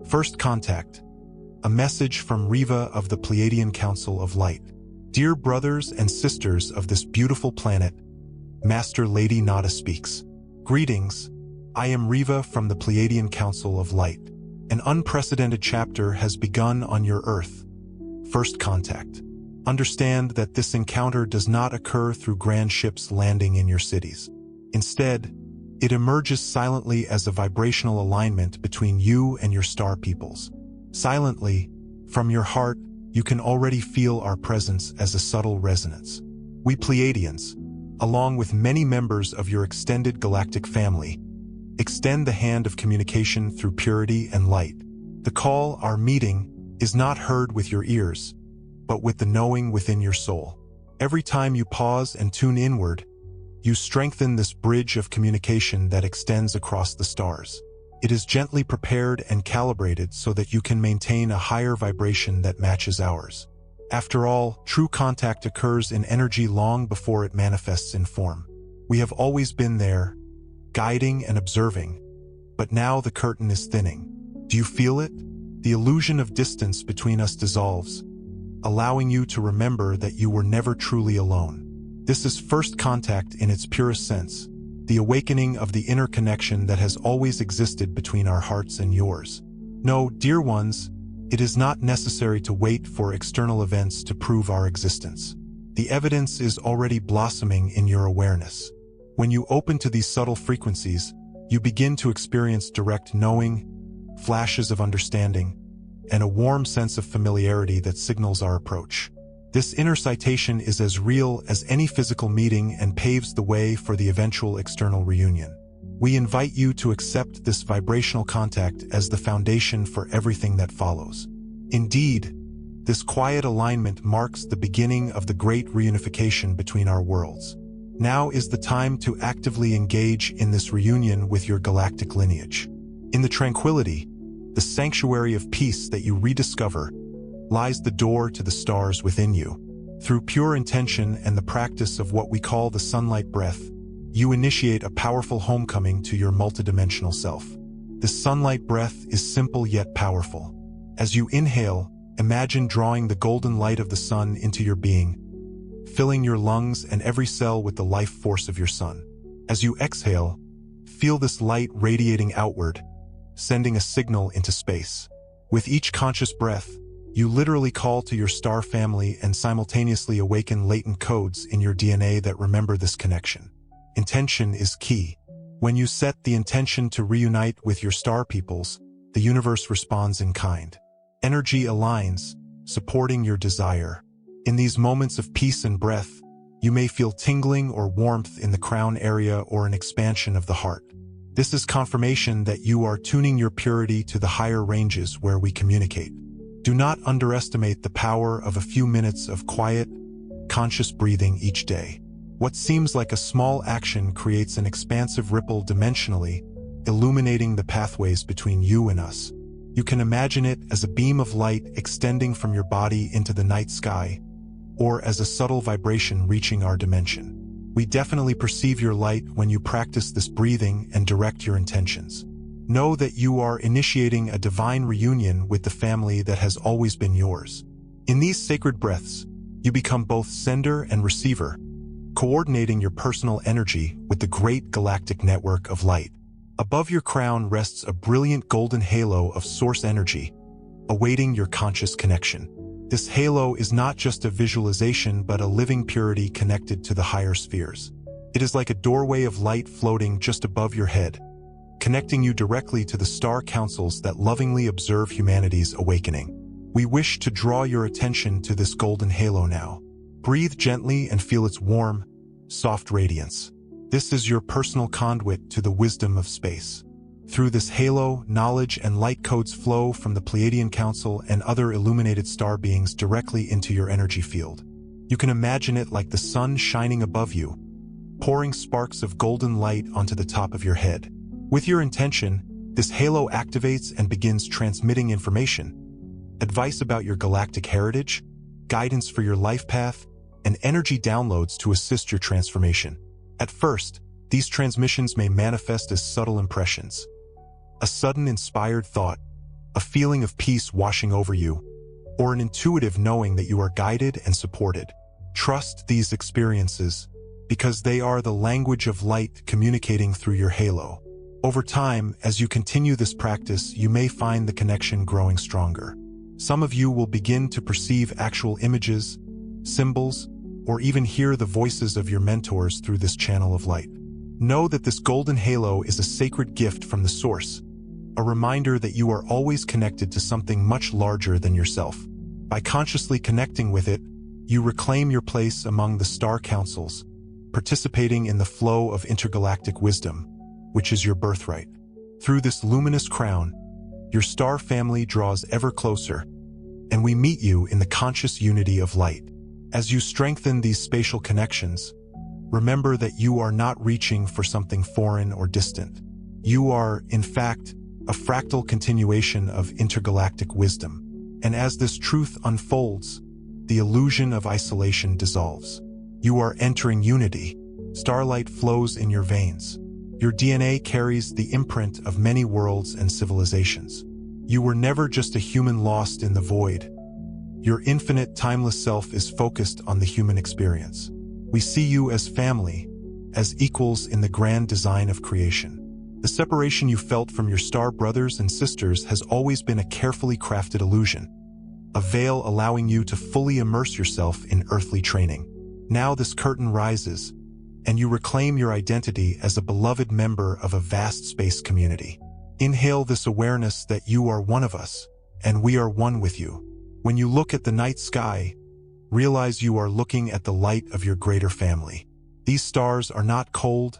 First contact. A message from Rieva of the Pleiadian Council of Light. Dear brothers and sisters of this beautiful planet, Master Lady Nada speaks. Greetings, I am Rieva from the Pleiadian Council of Light. An unprecedented chapter has begun on your Earth. First contact. Understand that this encounter does not occur through grand ships landing in your cities. Instead, it emerges silently as a vibrational alignment between you and your star peoples. Silently, from your heart, you can already feel our presence as a subtle resonance. We Pleiadians, along with many members of your extended galactic family, extend the hand of communication through purity and light. The call, our meeting, is not heard with your ears, but with the knowing within your soul. Every time you pause and tune inward, you strengthen this bridge of communication that extends across the stars. It is gently prepared and calibrated so that you can maintain a higher vibration that matches ours. After all, true contact occurs in energy long before it manifests in form. We have always been there, guiding and observing, but now the curtain is thinning. Do you feel it? The illusion of distance between us dissolves, allowing you to remember that you were never truly alone. This is first contact in its purest sense, the awakening of the inner connection that has always existed between our hearts and yours. No, dear ones, it is not necessary to wait for external events to prove our existence. The evidence is already blossoming in your awareness. When you open to these subtle frequencies, you begin to experience direct knowing, flashes of understanding, and a warm sense of familiarity that signals our approach. This inner citation is as real as any physical meeting and paves the way for the eventual external reunion. We invite you to accept this vibrational contact as the foundation for everything that follows. Indeed, this quiet alignment marks the beginning of the great reunification between our worlds. Now is the time to actively engage in this reunion with your galactic lineage. In the tranquility, the sanctuary of peace that you rediscover, lies the door to the stars within you. Through pure intention and the practice of what we call the sunlight breath, you initiate a powerful homecoming to your multidimensional self. This sunlight breath is simple yet powerful. As you inhale, imagine drawing the golden light of the sun into your being, filling your lungs and every cell with the life force of your sun. As you exhale, feel this light radiating outward, sending a signal into space. With each conscious breath, you literally call to your star family and simultaneously awaken latent codes in your DNA that remember this connection. Intention is key. When you set the intention to reunite with your star peoples, the universe responds in kind. Energy aligns, supporting your desire. In these moments of peace and breath, you may feel tingling or warmth in the crown area or an expansion of the heart. This is confirmation that you are tuning your purity to the higher ranges where we communicate. Do not underestimate the power of a few minutes of quiet, conscious breathing each day. What seems like a small action creates an expansive ripple dimensionally, illuminating the pathways between you and us. You can imagine it as a beam of light extending from your body into the night sky, or as a subtle vibration reaching our dimension. We definitely perceive your light when you practice this breathing and direct your intentions. Know that you are initiating a divine reunion with the family that has always been yours. In these sacred breaths, you become both sender and receiver, coordinating your personal energy with the great galactic network of light. Above your crown rests a brilliant golden halo of source energy, awaiting your conscious connection. This halo is not just a visualization but a living purity connected to the higher spheres. It is like a doorway of light floating just above your head, connecting you directly to the star councils that lovingly observe humanity's awakening. We wish to draw your attention to this golden halo now. Breathe gently and feel its warm, soft radiance. This is your personal conduit to the wisdom of space. Through this halo, knowledge and light codes flow from the Pleiadian Council and other illuminated star beings directly into your energy field. You can imagine it like the sun shining above you, pouring sparks of golden light onto the top of your head. With your intention, this halo activates and begins transmitting information, advice about your galactic heritage, guidance for your life path, and energy downloads to assist your transformation. At first, these transmissions may manifest as subtle impressions. A sudden inspired thought, a feeling of peace washing over you, or an intuitive knowing that you are guided and supported. Trust these experiences because they are the language of light communicating through your halo. Over time, as you continue this practice, you may find the connection growing stronger. Some of you will begin to perceive actual images, symbols, or even hear the voices of your mentors through this channel of light. Know that this golden halo is a sacred gift from the source, a reminder that you are always connected to something much larger than yourself. By consciously connecting with it, you reclaim your place among the star councils, participating in the flow of intergalactic wisdom, which is your birthright. Through this luminous crown, your star family draws ever closer, and we meet you in the conscious unity of light. As you strengthen these spatial connections, remember that you are not reaching for something foreign or distant. You are, in fact, a fractal continuation of intergalactic wisdom. And as this truth unfolds, the illusion of isolation dissolves. You are entering unity. Starlight flows in your veins. Your DNA carries the imprint of many worlds and civilizations. You were never just a human lost in the void. Your infinite, timeless self is focused on the human experience. We see you as family, as equals in the grand design of creation. The separation you felt from your star brothers and sisters has always been a carefully crafted illusion, a veil allowing you to fully immerse yourself in earthly training. Now this curtain rises, and you reclaim your identity as a beloved member of a vast space community. Inhale this awareness that you are one of us, and we are one with you. When you look at the night sky, realize you are looking at the light of your greater family. These stars are not cold,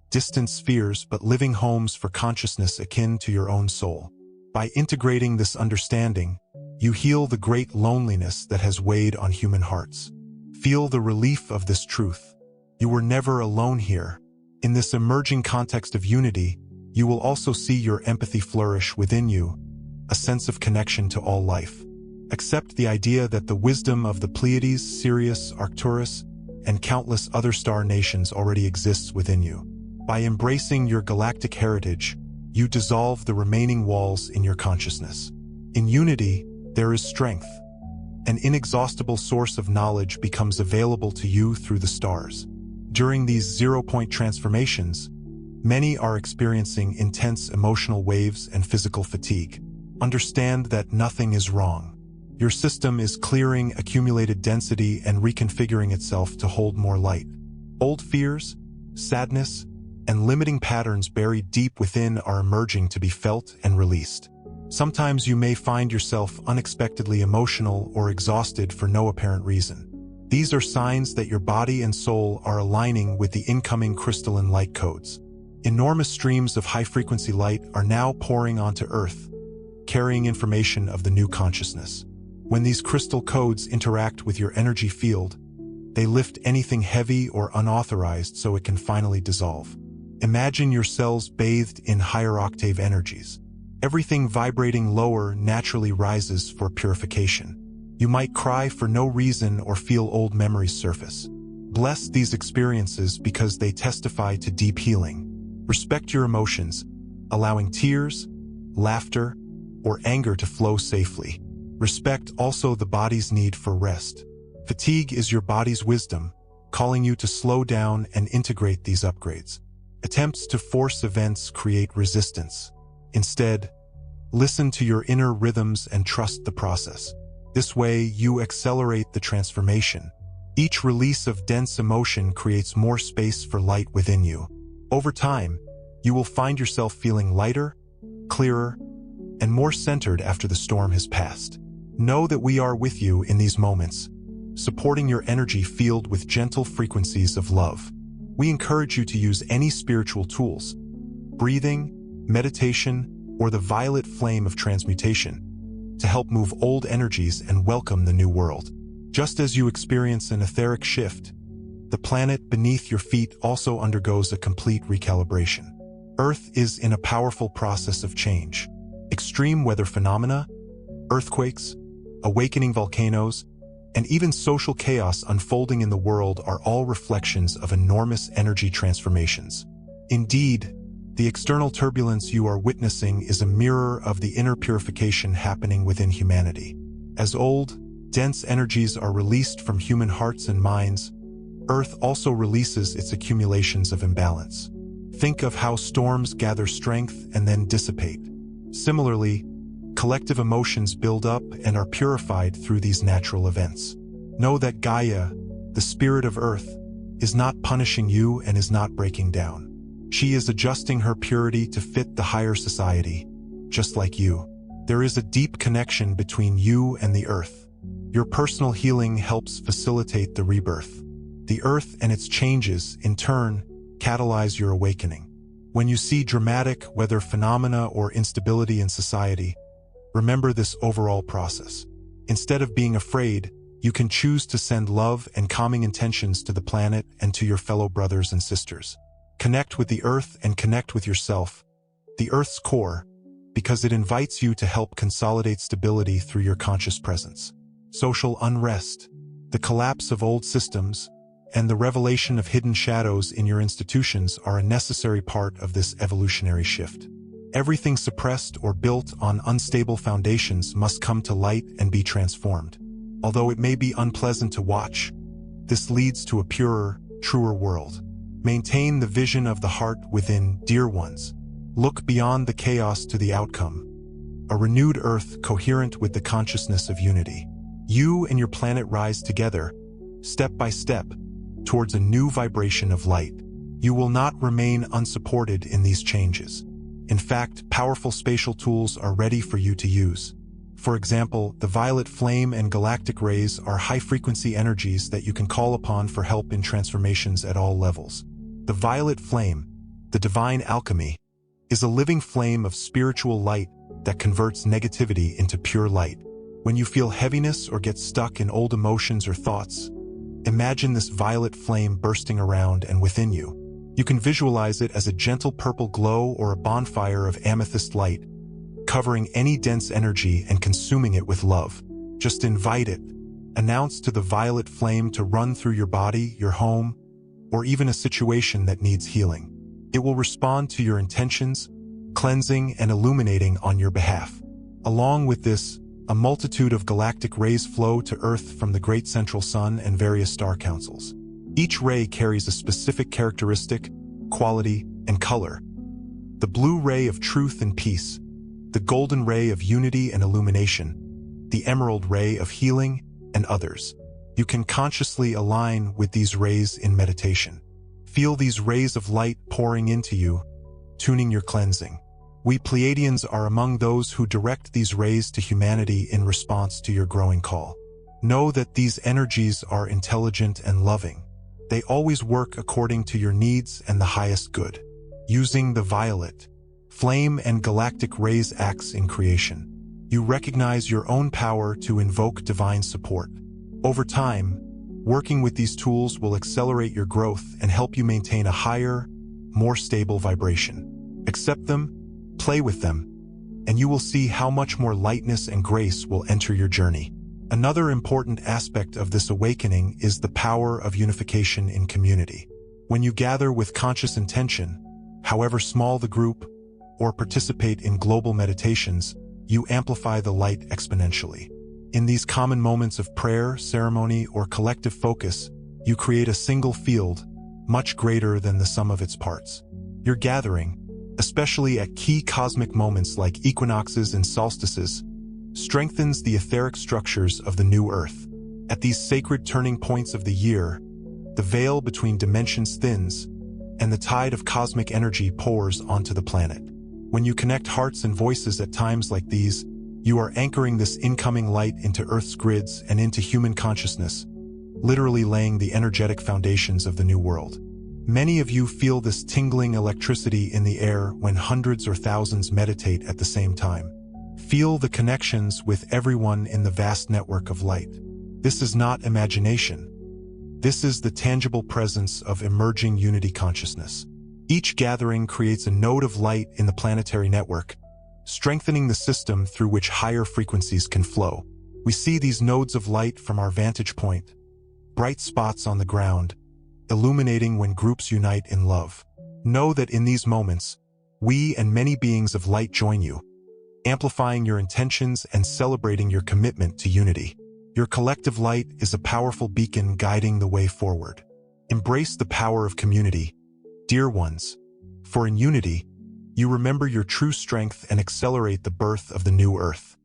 distant spheres, but living homes for consciousness akin to your own soul. By integrating this understanding, you heal the great loneliness that has weighed on human hearts. Feel the relief of this truth. You were never alone here. In this emerging context of unity, you will also see your empathy flourish within you, a sense of connection to all life. Accept the idea that the wisdom of the Pleiades, Sirius, Arcturus, and countless other star nations already exists within you. By embracing your galactic heritage, you dissolve the remaining walls in your consciousness. In unity, there is strength. An inexhaustible source of knowledge becomes available to you through the stars. During these zero-point transformations, many are experiencing intense emotional waves and physical fatigue. Understand that nothing is wrong. Your system is clearing accumulated density and reconfiguring itself to hold more light. Old fears, sadness, and limiting patterns buried deep within are emerging to be felt and released. Sometimes you may find yourself unexpectedly emotional or exhausted for no apparent reason. These are signs that your body and soul are aligning with the incoming crystalline light codes. Enormous streams of high-frequency light are now pouring onto Earth, carrying information of the new consciousness. When these crystal codes interact with your energy field, they lift anything heavy or unauthorized so it can finally dissolve. Imagine your cells bathed in higher octave energies. Everything vibrating lower naturally rises for purification. You might cry for no reason or feel old memories surface. Bless these experiences because they testify to deep healing. Respect your emotions, allowing tears, laughter, or anger to flow safely. Respect also the body's need for rest. Fatigue is your body's wisdom, calling you to slow down and integrate these upgrades. Attempts to force events create resistance. Instead, listen to your inner rhythms and trust the process. This way, you accelerate the transformation. Each release of dense emotion creates more space for light within you. Over time, you will find yourself feeling lighter, clearer, and more centered after the storm has passed. Know that we are with you in these moments, supporting your energy field with gentle frequencies of love. We encourage you to use any spiritual tools, breathing, meditation, or the violet flame of transmutation, to help move old energies and welcome the new world. Just as you experience an etheric shift, the planet beneath your feet also undergoes a complete recalibration. Earth is in a powerful process of change. Extreme weather phenomena, earthquakes, awakening volcanoes, and even social chaos unfolding in the world are all reflections of enormous energy transformations. Indeed, The external turbulence you are witnessing is a mirror of the inner purification happening within humanity. As old, dense energies are released from human hearts and minds, Earth also releases its accumulations of imbalance. Think of how storms gather strength and then dissipate. Similarly, collective emotions build up and are purified through these natural events. Know that Gaia, the spirit of Earth, is not punishing you and is not breaking down. She is adjusting her purity to fit the higher society, just like you. There is a deep connection between you and the Earth. Your personal healing helps facilitate the rebirth. The Earth and its changes, in turn, catalyze your awakening. When you see dramatic weather phenomena or instability in society, remember this overall process. Instead of being afraid, you can choose to send love and calming intentions to the planet and to your fellow brothers and sisters. Connect with the Earth and connect with yourself, the Earth's core, because it invites you to help consolidate stability through your conscious presence. Social unrest, the collapse of old systems, and the revelation of hidden shadows in your institutions are a necessary part of this evolutionary shift. Everything suppressed or built on unstable foundations must come to light and be transformed. Although it may be unpleasant to watch, this leads to a purer, truer world. Maintain the vision of the heart within, dear ones. Look beyond the chaos to the outcome. A renewed Earth coherent with the consciousness of unity. You and your planet rise together, step by step, towards a new vibration of light. You will not remain unsupported in these changes. In fact, powerful spatial tools are ready for you to use. For example, the violet flame and galactic rays are high-frequency energies that you can call upon for help in transformations at all levels. The violet flame, the divine alchemy, is a living flame of spiritual light that converts negativity into pure light. When you feel heaviness or get stuck in old emotions or thoughts, imagine this violet flame bursting around and within you. You can visualize it as a gentle purple glow or a bonfire of amethyst light, covering any dense energy and consuming it with love. Just invite it. Announce to the violet flame to run through your body, your home, or even a situation that needs healing. It will respond to your intentions, cleansing and illuminating on your behalf. Along with this, a multitude of galactic rays flow to Earth from the great central sun and various star councils. Each ray carries a specific characteristic, quality, and color. The blue ray of truth and peace, the golden ray of unity and illumination, the emerald ray of healing, and others. You can consciously align with these rays in meditation. Feel these rays of light pouring into you, tuning your cleansing. We Pleiadians are among those who direct these rays to humanity in response to your growing call. Know that these energies are intelligent and loving. They always work according to your needs and the highest good. Using the violet, flame and galactic rays acts in creation. You recognize your own power to invoke divine support. Over time, working with these tools will accelerate your growth and help you maintain a higher, more stable vibration. Accept them, play with them, and you will see how much more lightness and grace will enter your journey. Another important aspect of this awakening is the power of unification in community. When you gather with conscious intention, however small the group, or participate in global meditations, you amplify the light exponentially. In these common moments of prayer, ceremony, or collective focus, you create a single field, much greater than the sum of its parts. Your gathering, especially at key cosmic moments like equinoxes and solstices, strengthens the etheric structures of the new Earth. At these sacred turning points of the year, the veil between dimensions thins, and the tide of cosmic energy pours onto the planet. When you connect hearts and voices at times like these, you are anchoring this incoming light into Earth's grids and into human consciousness, literally laying the energetic foundations of the new world. Many of you feel this tingling electricity in the air when hundreds or thousands meditate at the same time. Feel the connections with everyone in the vast network of light. This is not imagination. This is the tangible presence of emerging unity consciousness. Each gathering creates a node of light in the planetary network, strengthening the system through which higher frequencies can flow. We see these nodes of light from our vantage point, bright spots on the ground, illuminating when groups unite in love. Know that in these moments, We and many beings of light join you, amplifying your intentions and celebrating your commitment to unity. Your collective light is a powerful beacon guiding the way forward. Embrace the power of community, dear ones, for in unity, you remember your true strength and accelerate the birth of the new Earth.